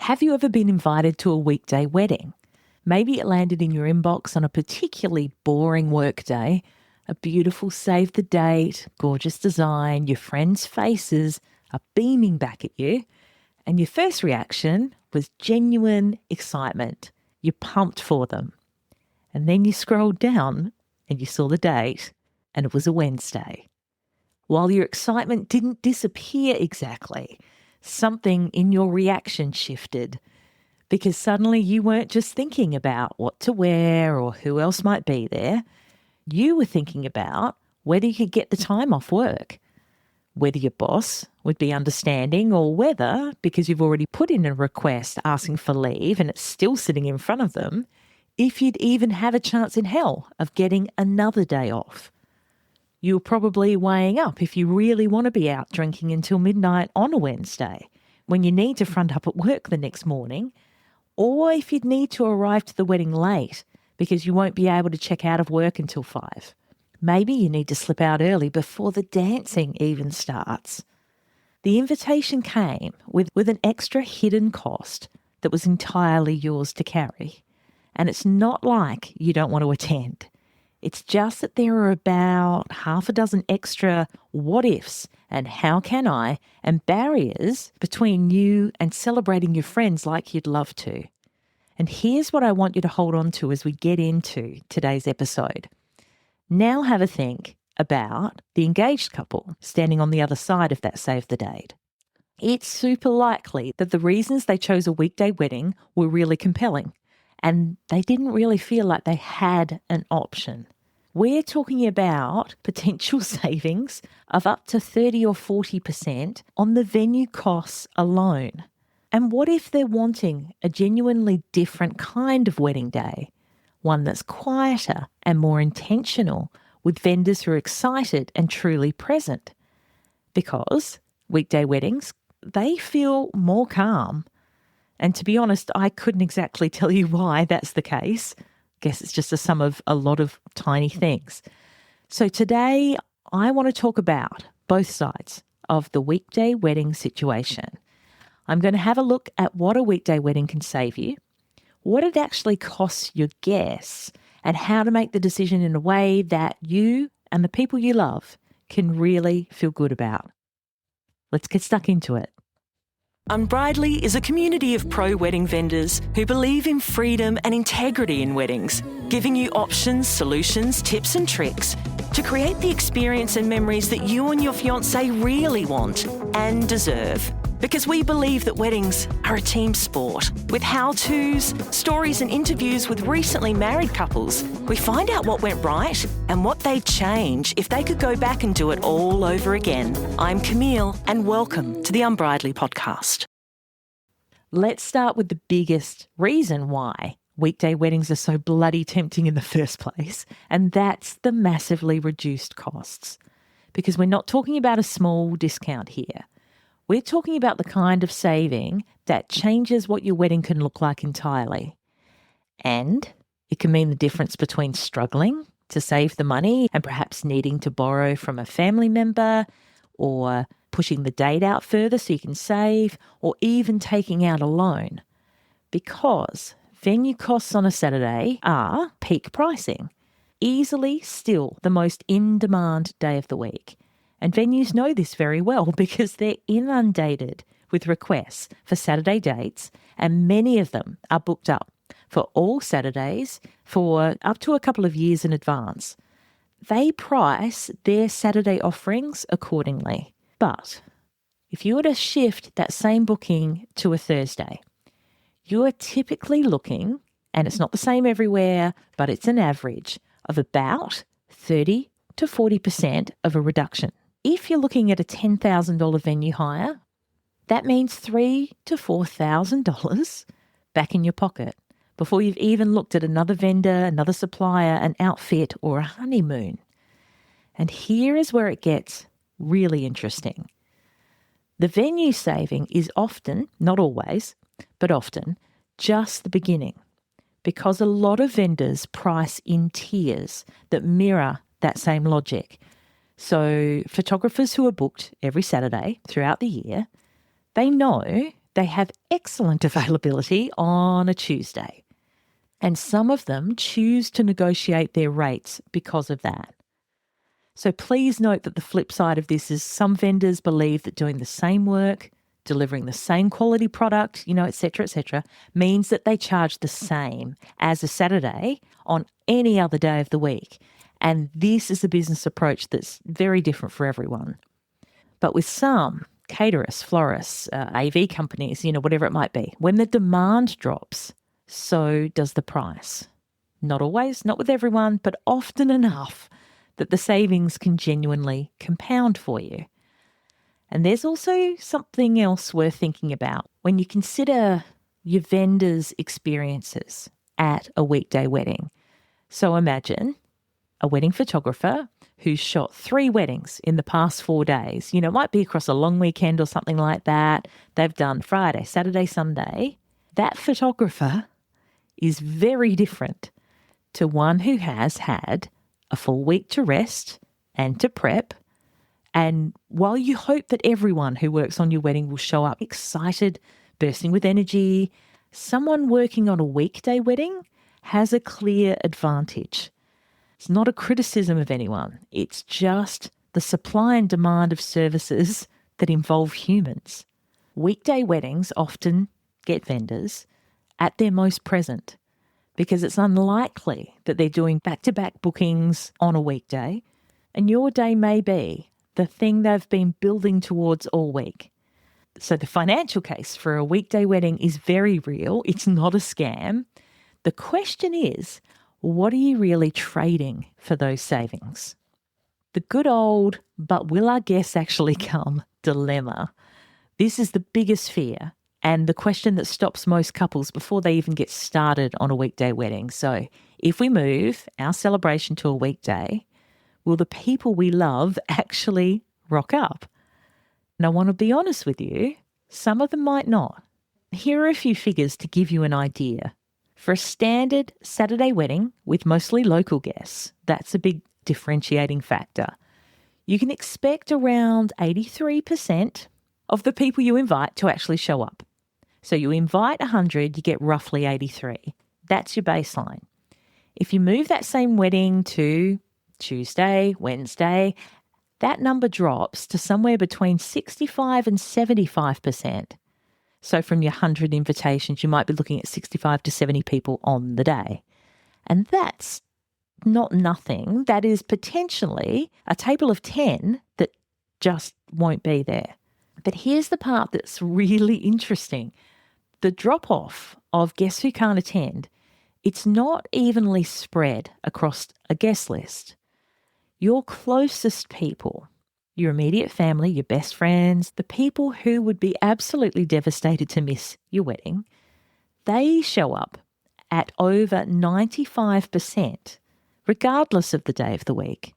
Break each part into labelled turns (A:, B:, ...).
A: Have you ever been invited to a weekday wedding? Maybe it landed in your inbox on a particularly boring work day, a beautiful save the date, gorgeous design, your friends' faces are beaming back at you, and your first reaction was genuine excitement. You're pumped for them. And then you scrolled down and you saw the date, and it was a Wednesday. While your excitement didn't disappear exactly, something in your reaction shifted, because suddenly you weren't just thinking about what to wear or who else might be there. You were thinking about whether you could get the time off work, whether your boss would be understanding, or whether, because you've already put in a request asking for leave and it's still sitting in front of them, if you'd even have a chance in hell of getting another day off. You're probably weighing up if you really want to be out drinking until midnight on a Wednesday when you need to front up at work the next morning, or if you'd need to arrive to the wedding late because you won't be able to check out of work until 5. Maybe you need to slip out early before the dancing even starts. The invitation came with an extra hidden cost that was entirely yours to carry. And it's not like you don't want to attend. It's just that there are about half a dozen extra what ifs and how can I and barriers between you and celebrating your friends like you'd love to. And here's what I want you to hold on to as we get into today's episode. Now have a think about the engaged couple standing on the other side of that save the date. It's super likely that the reasons they chose a weekday wedding were really compelling, and they didn't really feel like they had an option. We're talking about potential savings of up to 30 or 40% on the venue costs alone. And what if they're wanting a genuinely different kind of wedding day? One that's quieter and more intentional, with vendors who are excited and truly present. Because weekday weddings, they feel more calm. And to be honest, I couldn't exactly tell you why that's the case. Guess it's just a sum of a lot of tiny things. So today I want to talk about both sides of the weekday wedding situation. I'm going to have a look at what a weekday wedding can save you, what it actually costs your guests, and how to make the decision in a way that you and the people you love can really feel good about. Let's get stuck into it.
B: Unbridely is a community of pro-wedding vendors who believe in freedom and integrity in weddings, giving you options, solutions, tips and tricks to create the experience and memories that you and your fiancé really want and deserve. Because we believe that weddings are a team sport. With how-tos, stories and interviews with recently married couples, we find out what went right and what they'd change if they could go back and do it all over again. I'm Camille, and welcome to the Unbridely podcast.
A: Let's start with the biggest reason why weekday weddings are so bloody tempting in the first place, and that's the massively reduced costs. Because we're not talking about a small discount here. We're talking about the kind of saving that changes what your wedding can look like entirely. And it can mean the difference between struggling to save the money and perhaps needing to borrow from a family member, or pushing the date out further so you can save, or even taking out a loan. Because venue costs on a Saturday are peak pricing, easily still the most in-demand day of the week. And venues know this very well because they're inundated with requests for Saturday dates, and many of them are booked up for all Saturdays for up to a couple of years in advance. They price their Saturday offerings accordingly. But if you were to shift that same booking to a Thursday, you are typically looking, and it's not the same everywhere, but it's an average of about 30 to 40% of a reduction. If you're looking at a $10,000 venue hire, that means $3,000 to $4,000 back in your pocket before you've even looked at another vendor, another supplier, an outfit, or a honeymoon. And here is where it gets really interesting. The venue saving is often, not always, but often, just the beginning, because a lot of vendors price in tiers that mirror that same logic. So photographers who are booked every Saturday throughout the year, they know They have excellent availability on a Tuesday. And some of them choose to negotiate their rates because of that. So please note that the flip side of this is some vendors believe that doing the same work, delivering the same quality product, et cetera, means that they charge the same as a Saturday on any other day of the week. And this is a business approach that's very different for everyone. But with some caterers, florists, AV companies, whatever it might be, when the demand drops, so does the price. Not always, not with everyone, but often enough that the savings can genuinely compound for you. And there's also something else worth thinking about when you consider your vendor's experiences at a weekday wedding. So imagine a wedding photographer who's shot 3 weddings in the past 4 days. It might be across a long weekend or something like that. They've done Friday, Saturday, Sunday. That photographer is very different to one who has had a full week to rest and to prep. And while you hope that everyone who works on your wedding will show up excited, bursting with energy, someone working on a weekday wedding has a clear advantage. It's not a criticism of anyone. It's just the supply and demand of services that involve humans. Weekday weddings often get vendors at their most present because it's unlikely that they're doing back-to-back bookings on a weekday, and your day may be the thing they've been building towards all week. So the financial case for a weekday wedding is very real. It's not a scam. The question is, what are you really trading for those savings? The good old, but will our guests actually come dilemma. This is the biggest fear and the question that stops most couples before they even get started on a weekday wedding. So if we move our celebration to a weekday, will the people we love actually rock up? And I want to be honest with you, some of them might not. Here are a few figures to give you an idea. For a standard Saturday wedding with mostly local guests, that's a big differentiating factor. You can expect around 83% of the people you invite to actually show up. So you invite 100, you get roughly 83. That's your baseline. If you move that same wedding to Tuesday, Wednesday, that number drops to somewhere between 65 and 75%. So from your 100 invitations, you might be looking at 65 to 70 people on the day. And that's not nothing. That is potentially a table of 10 that just won't be there. But here's the part that's really interesting. The drop-off of guests who can't attend, it's not evenly spread across a guest list. Your closest people, your immediate family, your best friends, the people who would be absolutely devastated to miss your wedding, they show up at over 95%, regardless of the day of the week.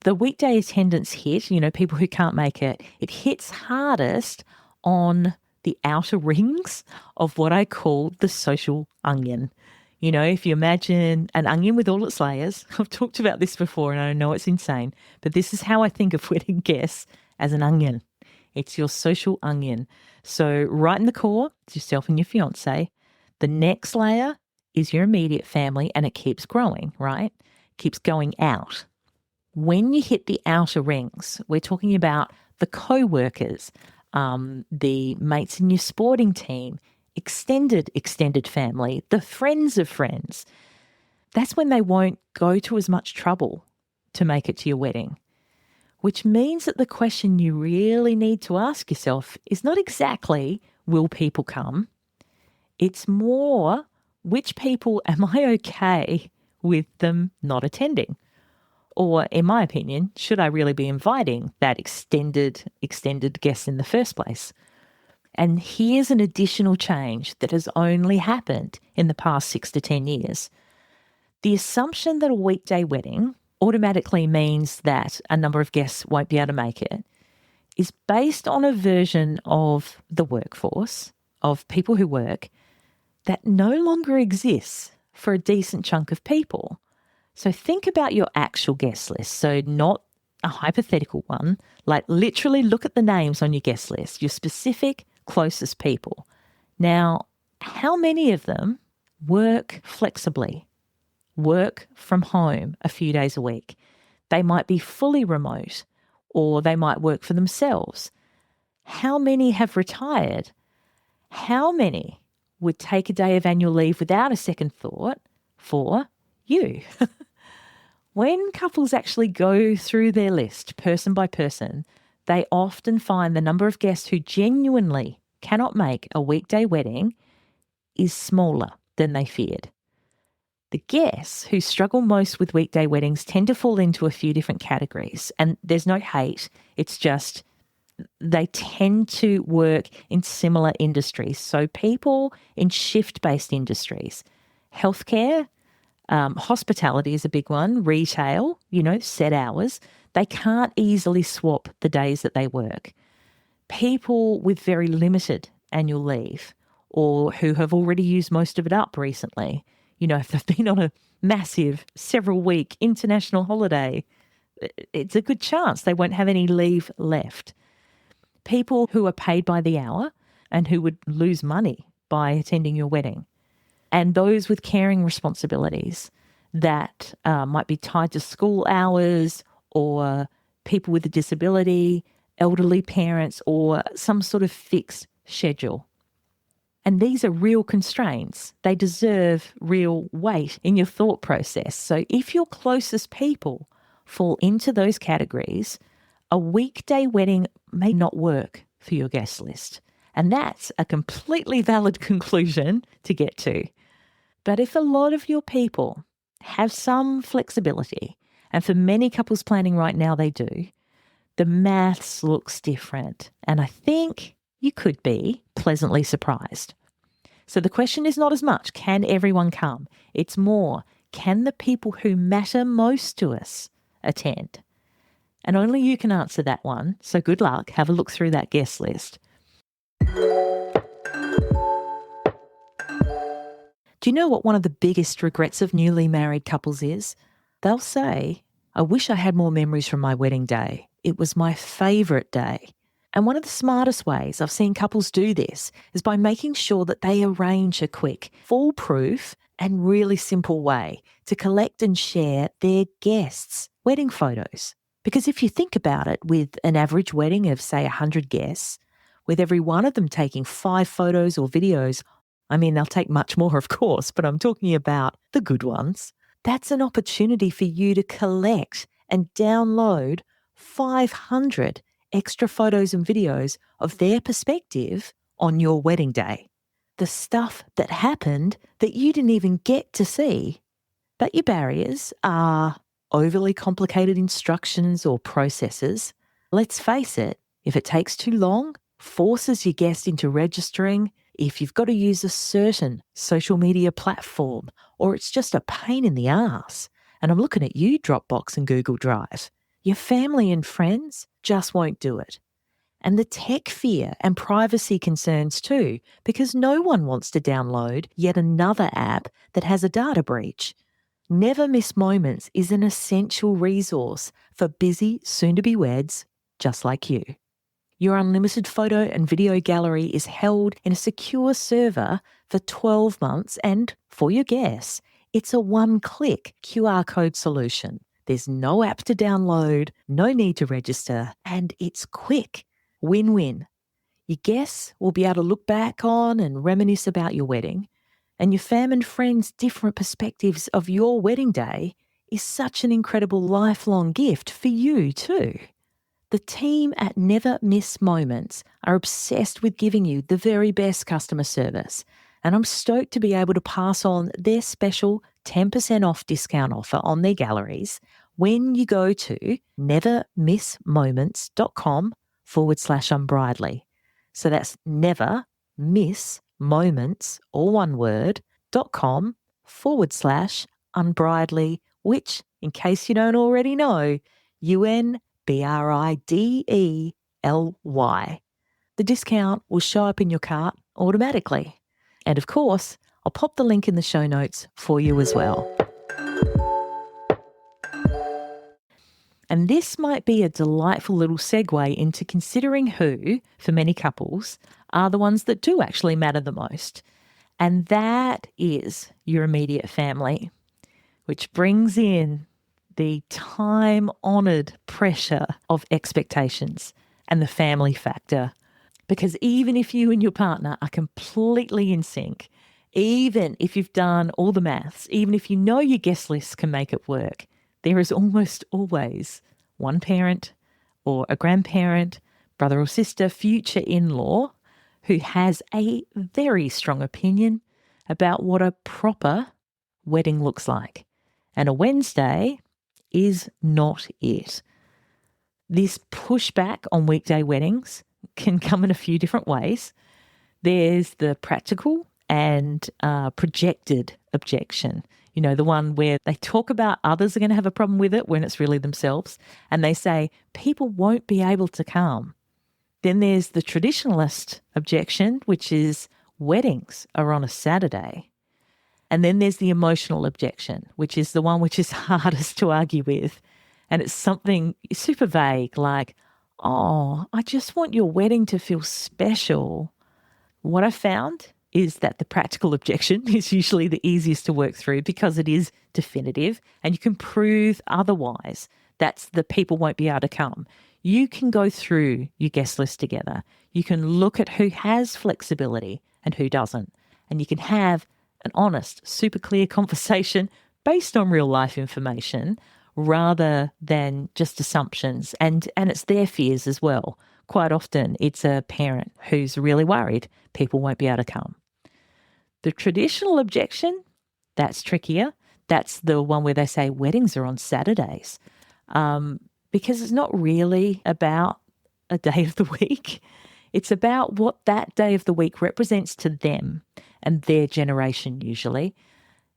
A: The weekday attendance hit, people who can't make it, it hits hardest on the outer rings of what I call the social onion. If you imagine an onion with all its layers, I've talked about this before and I know it's insane, but this is how I think of wedding guests as an onion. It's your social onion. So right in the core, it's yourself and your fiance. The next layer is your immediate family and it keeps growing, right? Keeps going out. When you hit the outer rings, we're talking about the co-workers, the mates in your sporting team, extended family, the friends of friends. That's when they won't go to as much trouble to make it to your wedding, which means that the question you really need to ask yourself is not exactly, will people come? It's more, which people am I okay with them not attending? Or, in my opinion, should I really be inviting that extended guest in the first place? And here's an additional change that has only happened in the past 6 to 10 years. The assumption that a weekday wedding automatically means that a number of guests won't be able to make it is based on a version of the workforce, of people who work, that no longer exists for a decent chunk of people. So think about your actual guest list. So not a hypothetical one, like literally look at the names on your guest list, your specific closest people. Now, how many of them work flexibly, work from home a few days a week? They might be fully remote, or they might work for themselves. How many have retired? How many would take a day of annual leave without a second thought for you? When couples actually go through their list, person by person, they often find the number of guests who genuinely cannot make a weekday wedding is smaller than they feared. The guests who struggle most with weekday weddings tend to fall into a few different categories, and there's no hate. It's just they tend to work in similar industries. So people in shift-based industries, healthcare, hospitality is a big one, retail, set hours. They can't easily swap the days that they work. People with very limited annual leave, or who have already used most of it up recently, if they've been on a massive several-week international holiday, it's a good chance they won't have any leave left. People who are paid by the hour and who would lose money by attending your wedding. And those with caring responsibilities that might be tied to school hours, or people with a disability, elderly parents, or some sort of fixed schedule. And these are real constraints. They deserve real weight in your thought process. So if your closest people fall into those categories, a weekday wedding may not work for your guest list. And that's a completely valid conclusion to get to. But if a lot of your people have some flexibility, and for many couples planning right now they do, the maths looks different. And I think you could be pleasantly surprised. So the question is not as much, can everyone come? It's more, can the people who matter most to us attend? And only you can answer that one. So good luck. Have a look through that guest list. Do you know what one of the biggest regrets of newly married couples is? They'll say, I wish I had more memories from my wedding day. It was my favourite day. And one of the smartest ways I've seen couples do this is by making sure that they arrange a quick, foolproof and really simple way to collect and share their guests' wedding photos. Because if you think about it, with an average wedding of, say, 100 guests, with every one of them taking 5 photos or videos, I mean, they'll take much more, of course, but I'm talking about the good ones. That's an opportunity for you to collect and download 500 extra photos and videos of their perspective on your wedding day. The stuff that happened that you didn't even get to see. But your barriers are overly complicated instructions or processes. Let's face it, if it takes too long, forces your guest into registering, if you've got to use a certain social media platform, or it's just a pain in the ass, and I'm looking at you, Dropbox and Google Drive, your family and friends just won't do it. And the tech fear and privacy concerns too, because no one wants to download yet another app that has a data breach. Never Miss Moments is an essential resource for busy soon-to-be-weds just like you. Your unlimited photo and video gallery is held in a secure server for 12 months, and for your guests, it's a one-click QR code solution. There's no app to download, no need to register, and it's quick. Win-win. Your guests will be able to look back on and reminisce about your wedding, and your fam and friends' different perspectives of your wedding day is such an incredible lifelong gift for you too. The team at Never Miss Moments are obsessed with giving you the very best customer service, and I'm stoked to be able to pass on their special 10% off discount offer on their galleries when you go to nevermissmoments.com/unbridely. So that's never miss moments, all one word, .com/unbridely, which, in case you don't already know, UNBRIDELY. The discount will show up in your cart automatically. And of course, I'll pop the link in the show notes for you as well. And this might be a delightful little segue into considering who, for many couples, are the ones that do actually matter the most. And that is your immediate family, which brings in the time-honoured pressure of expectations and the family factor. Because even if you and your partner are completely in sync, even if you've done all the maths, even if you know your guest list can make it work, there is almost always one parent or a grandparent, brother or sister, future in-law who has a very strong opinion about what a proper wedding looks like. And a Wednesday is not it. This pushback on weekday weddings can come in a few different ways. There's the practical and projected objection. You know, the one where they talk about others are going to have a problem with it when it's really themselves. And they say, people won't be able to come. Then there's the traditionalist objection, which is weddings are on a Saturday. And then there's the emotional objection, which is the one which is hardest to argue with. And it's something super vague like, oh, I just want your wedding to feel special. What I found is that the practical objection is usually the easiest to work through because it is definitive and you can prove otherwise. That's the people won't be able to come. You can go through your guest list together. You can look at who has flexibility and who doesn't. And you can have an honest, super clear conversation based on real life information rather than just assumptions. And it's their fears as well. Quite often it's a parent who's really worried people won't be able to come. The traditional objection, that's trickier. That's the one where they say weddings are on Saturdays because it's not really about a day of the week. It's about what that day of the week represents to them and their generation usually.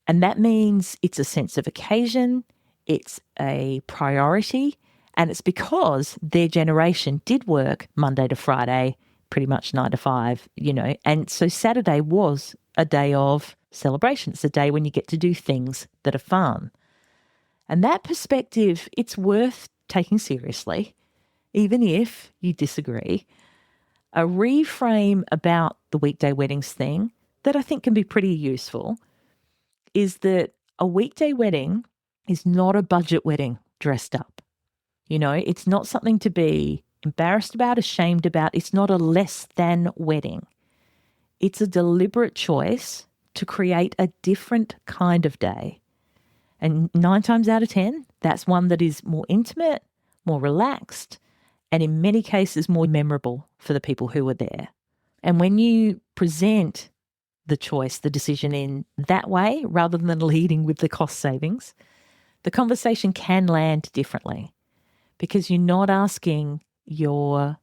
A: And that means it's a sense of occasion, it's a priority, and it's because their generation did work Monday to Friday, pretty much 9 to 5, you know. And so Saturday was a day of celebration. It's a day when you get to do things that are fun. And that perspective, it's worth taking seriously, even if you disagree. A reframe about the weekday weddings thing that I think can be pretty useful is that a weekday wedding is not a budget wedding dressed up. You know, it's not something to be embarrassed about, ashamed about. It's not a less than wedding. It's a deliberate choice to create a different kind of day. And 9 times out of 10, that's one that is more intimate, more relaxed, and in many cases more memorable for the people who were there. And when you present the choice, the decision in that way, rather than leading with the cost savings, the conversation can land differently because you're not asking your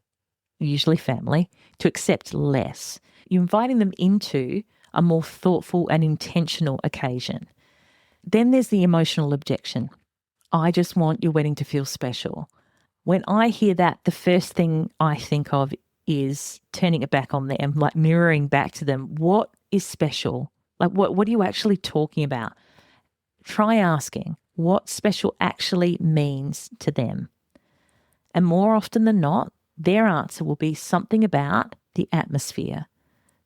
A: usually family to accept less. You're inviting them into a more thoughtful and intentional occasion. Then there's the emotional objection. I just want your wedding to feel special. When I hear that, the first thing I think of is turning it back on them, like mirroring back to them. What is special? Like what are you actually talking about? Try asking what special actually means to them. And more often than not, their answer will be something about the atmosphere.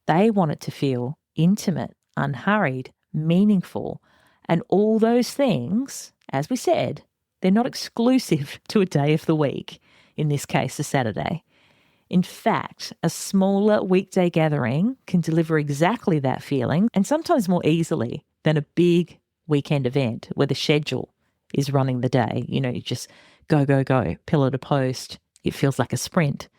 A: They want it to feel intimate, unhurried, meaningful. And all those things, as we said, they're not exclusive to a day of the week, in this case, a Saturday. In fact, a smaller weekday gathering can deliver exactly that feeling and sometimes more easily than a big weekend event where the schedule is running the day. You know, you just go, go, go, pillar to post. It feels like a sprint.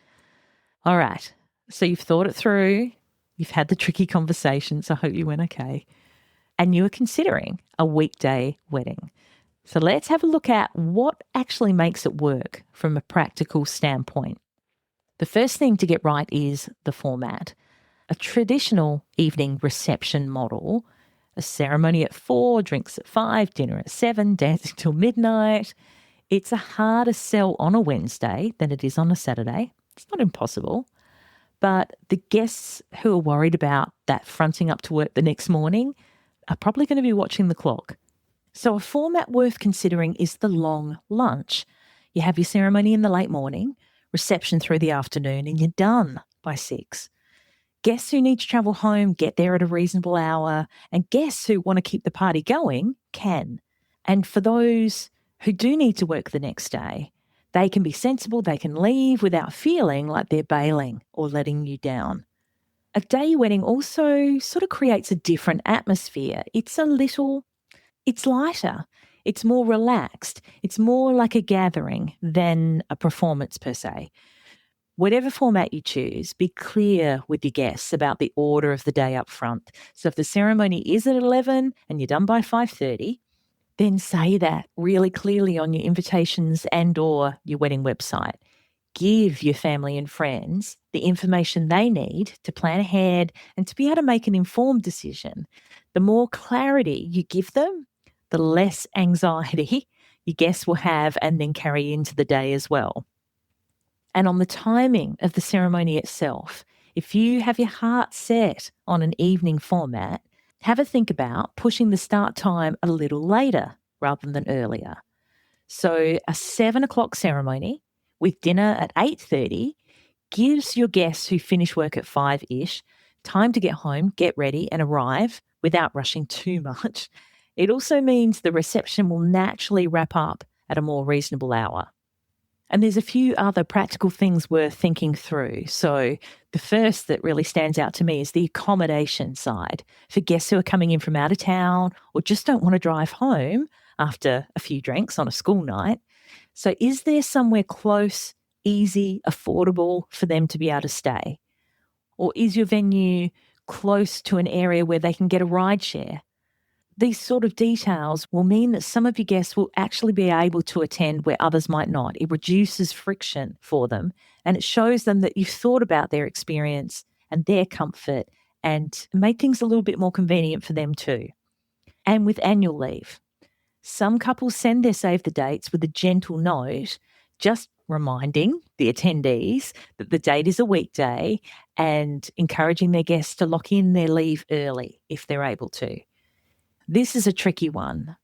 A: All right. So you've thought it through. You've had the tricky conversations. I hope you went okay. And you are considering a weekday wedding. So let's have a look at what actually makes it work from a practical standpoint. The first thing to get right is the format. A traditional evening reception model, a ceremony at 4, drinks at 5, dinner at 7, dancing till midnight. It's a harder sell on a Wednesday than it is on a Saturday. It's not impossible. But the guests who are worried about that fronting up to work the next morning are probably going to be watching the clock. So a format worth considering is the long lunch. You have your ceremony in the late morning, reception through the afternoon, and you're done by 6. Guests who need to travel home get there at a reasonable hour, and guests who want to keep the party going can. And for those who do need to work the next day, they can be sensible, they can leave without feeling like they're bailing or letting you down. A day wedding also sort of creates a different atmosphere. It's lighter, it's more relaxed, it's more like a gathering than a performance per se. Whatever format you choose, be clear with your guests about the order of the day up front. So if the ceremony is at 11 and you're done by 5:30, then say that really clearly on your invitations and or your wedding website. Give your family and friends the information they need to plan ahead and to be able to make an informed decision. The more clarity you give them, the less anxiety your guests will have and then carry into the day as well. And on the timing of the ceremony itself, if you have your heart set on an evening format, have a think about pushing the start time a little later rather than earlier. So a 7 o'clock ceremony with dinner at 8:30 gives your guests who finish work at 5-ish time to get home, get ready and arrive without rushing too much. It also means the reception will naturally wrap up at a more reasonable hour. And there's a few other practical things worth thinking through. So the first that really stands out to me is the accommodation side for guests who are coming in from out of town or just don't want to drive home after a few drinks on a school night. So is there somewhere close, easy, affordable for them to be able to stay? Or is your venue close to an area where they can get a ride share? These sort of details will mean that some of your guests will actually be able to attend where others might not. It reduces friction for them and it shows them that you've thought about their experience and their comfort and made things a little bit more convenient for them too. And with annual leave, some couples send their save the dates with a gentle note, just reminding the attendees that the date is a weekday and encouraging their guests to lock in their leave early if they're able to. This is a tricky one.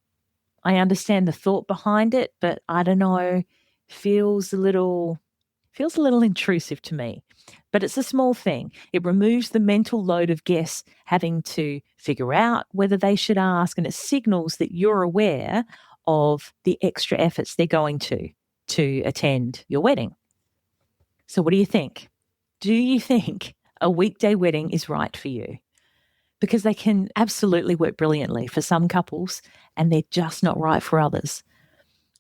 A: I understand the thought behind it, but I don't know, feels a little intrusive to me. But it's a small thing. It removes the mental load of guests having to figure out whether they should ask, and it signals that you're aware of the extra efforts they're going to attend your wedding. So what do you think? Do you think a weekday wedding is right for you? Because they can absolutely work brilliantly for some couples and they're just not right for others.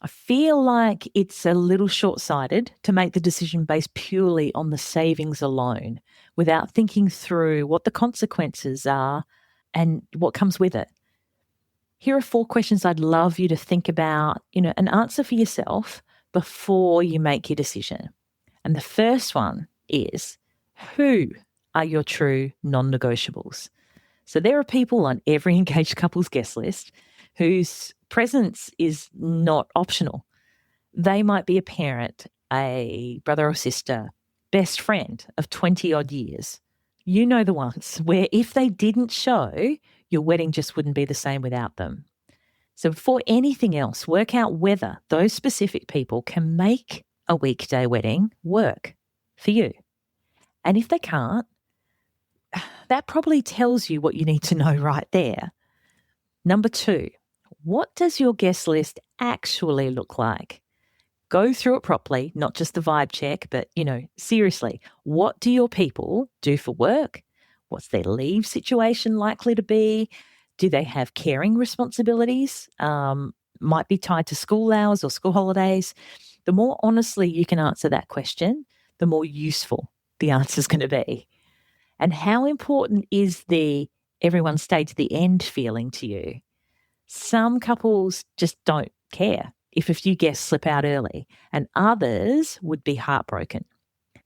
A: I feel like it's a little short-sighted to make the decision based purely on the savings alone without thinking through what the consequences are and what comes with it. Here are 4 questions I'd love you to think about, and answer for yourself before you make your decision. And the first one is, who are your true non-negotiables? So there are people on every engaged couple's guest list whose presence is not optional. They might be a parent, a brother or sister, best friend of 20 odd years. You know the ones where if they didn't show, your wedding just wouldn't be the same without them. So before anything else, work out whether those specific people can make a weekday wedding work for you. And if they can't, that probably tells you what you need to know right there. Number 2, what does your guest list actually look like? Go through it properly, not just the vibe check, but, seriously, what do your people do for work? What's their leave situation likely to be? Do they have caring responsibilities? Might be tied to school hours or school holidays. The more honestly you can answer that question, the more useful the answer is going to be. And how important is the everyone stay to the end feeling to you? Some couples just don't care if a few guests slip out early, and others would be heartbroken.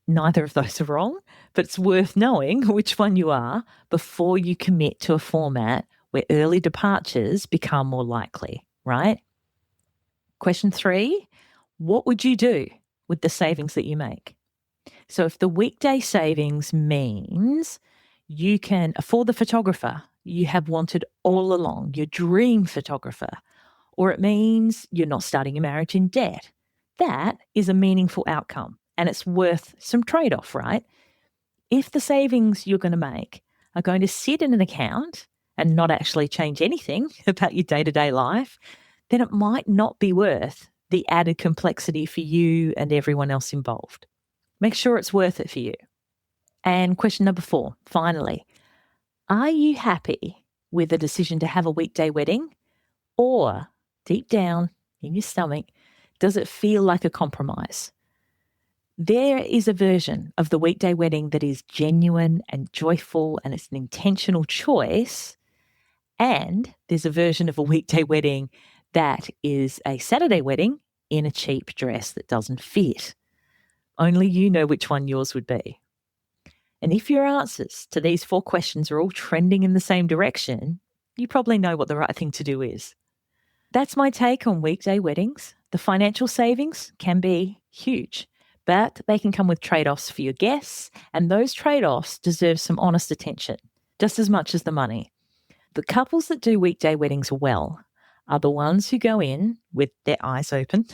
A: Neither of those are wrong, but it's worth knowing which one you are before you commit to a format where early departures become more likely, right? Question 3, what would you do with the savings that you make? So if the weekday savings means you can afford the photographer you have wanted all along, your dream photographer, or it means you're not starting your marriage in debt, that is a meaningful outcome and it's worth some trade-off, right? If the savings you're going to make are going to sit in an account and not actually change anything about your day-to-day life, then it might not be worth the added complexity for you and everyone else involved. Make sure it's worth it for you. And question number 4, finally, are you happy with the decision to have a weekday wedding? Or deep down in your stomach, does it feel like a compromise? There is a version of the weekday wedding that is genuine and joyful and it's an intentional choice. And there's a version of a weekday wedding that is a Saturday wedding in a cheap dress that doesn't fit. Only you know which one yours would be. And if your answers to these 4 questions are all trending in the same direction, you probably know what the right thing to do is. That's my take on weekday weddings. The financial savings can be huge, but they can come with trade-offs for your guests, and those trade-offs deserve some honest attention, just as much as the money. The couples that do weekday weddings well are the ones who go in with their eyes open,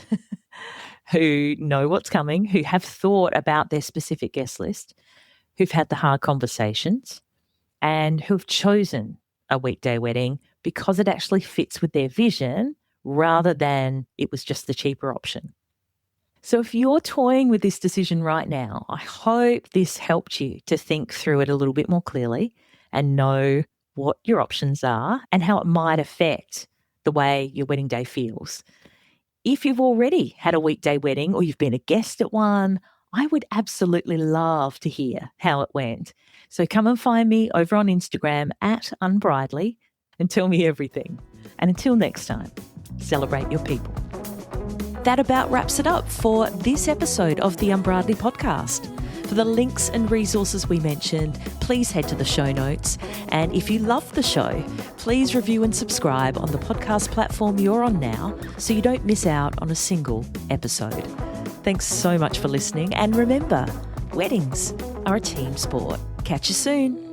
A: who know what's coming, who have thought about their specific guest list, who've had the hard conversations, and who've chosen a weekday wedding because it actually fits with their vision rather than it was just the cheaper option. So if you're toying with this decision right now, I hope this helped you to think through it a little bit more clearly and know what your options are and how it might affect the way your wedding day feels. If you've already had a weekday wedding or you've been a guest at one, I would absolutely love to hear how it went. So come and find me over on Instagram at Unbridely and tell me everything. And until next time, celebrate your people. That about wraps it up for this episode of the Unbridely podcast. For the links and resources we mentioned, please head to the show notes. And if you love the show, please review and subscribe on the podcast platform you're on now so you don't miss out on a single episode. Thanks so much for listening. And remember, weddings are a team sport. Catch you soon.